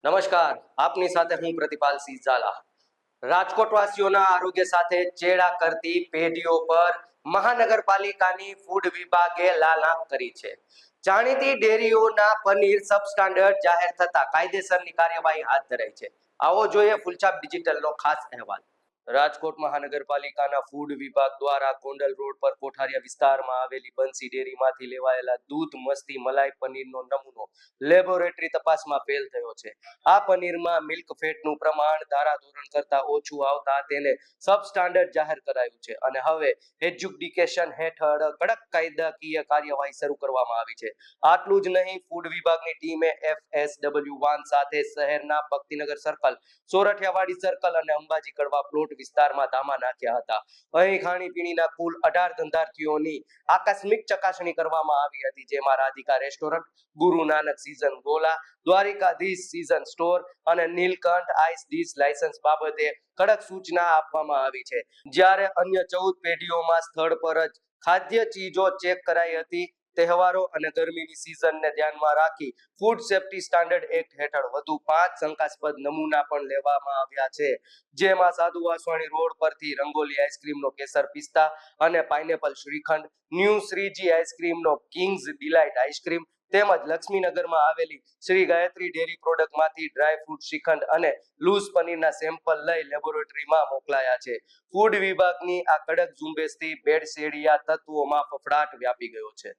નમસ્કાર, આપની સાથે હું પ્રતિપાલ સિંહ ઝાલા. રાજકોટવાસીઓના આરોગ્ય સાથે ચેડા કરતી પેઢીઓ પર મહાનગરપાલિકાની ફૂડ વિભાગે લાલ આંખ કરી છે. જાણીતી ડેરીઓના પનીર સબસ્ટાન્ડર્ડ જાહેર થતા કાયદેસરની કાર્યવાહી હાથ ધરાઈ છે. આવો જોઈએ ફૂલછાપ ડિજિટલનો ખાસ અહેવાલ. રાજકોટ મહાનગરપાલિકાના ફૂડ વિભાગ દ્વારા ગોંડલ રોડ પર કોઠારિયા વિસ્તારમાં આવેલી બંસી ડેરીમાંથી લેવાયેલા દૂધ મસ્તી મલાઈ પનીરનો નમૂનો લેબોરેટરી તપાસમાં ફેલ થયો છે. આ પનીરમાં મિલ્ક ફેટનું પ્રમાણ ધારાધોરણ કરતા ઓછું આવતા તેને સબસ્ટાન્ડર્ડ જાહેર કરાયું છે અને હવે એજ્યુકેશન હેઠળ કડક કાયદાકીય કાર્યવાહી શરૂ કરવામાં આવી છે. આટલું જ નહીં, ફૂડ વિભાગની ટીમે FSW વાન સાથે શહેરના ભક્તિનગર સર્કલ, સોરઠિયાવાડી સર્કલ અને અંબાજી કડવા પ્લોટ વિસ્તારમાં ધામા નાખ્યા હતા. અહીં ખાણીપીણીના કુલ 18 ધંધાર્થીઓની આકસ્મિક ચકાસણી કરવામાં આવી હતી, જેમાં રાધિકા રેસ્ટોરન્ટ, ગુરુ નાનક સીઝન ગોલા, દ્વારિકાધીશ સીઝન સ્ટોર અને નીલકંઠ આઈસ ડીશ લાયસન્સ બાબતે કડક સૂચના આપવામાં આવી છે. જ્યારે અન્ય 14 પેઢીઓમાં સ્થળ પર જ ખાદ્ય ચીજો ચેક કરાઈ હતી. તહેવારો અને ગરમીની સિઝનને ધ્યાનમાં રાખી ફૂડ સેફ્ટી સ્ટાન્ડર્ડ એક્ટ હેઠળ વધુ 5 શંકાસ્પદ નમૂના પણ લેવામાં આવ્યા છે, જેમાં સાધુ વાસવાણી રોડ પરથી રંગોલી આઈસ્ક્રીમનો કેસર પિસ્તા અને પાઇનેપલ શ્રીખંડ, ન્યૂ શ્રીજી આઈસ્ક્રીમનો કિંગ્સ ડિલાઇટ આઈસ્ક્રીમ તેમજ લક્ષ્મીનગરમાં આવેલી શ્રી ગાયત્રી ડેરી પ્રોડક્ટમાંથી ડ્રાય ફ્રૂટ શ્રીખંડ અને લૂઝ પનીરના સેમ્પલ લઈ લેબોરેટરીમાં મોકલાયા છે. ફૂડ વિભાગની આ કડક ઝુંબેશથી ભેળસેળિયા તત્વોમાં ફફડાટ વ્યાપી ગયો છે.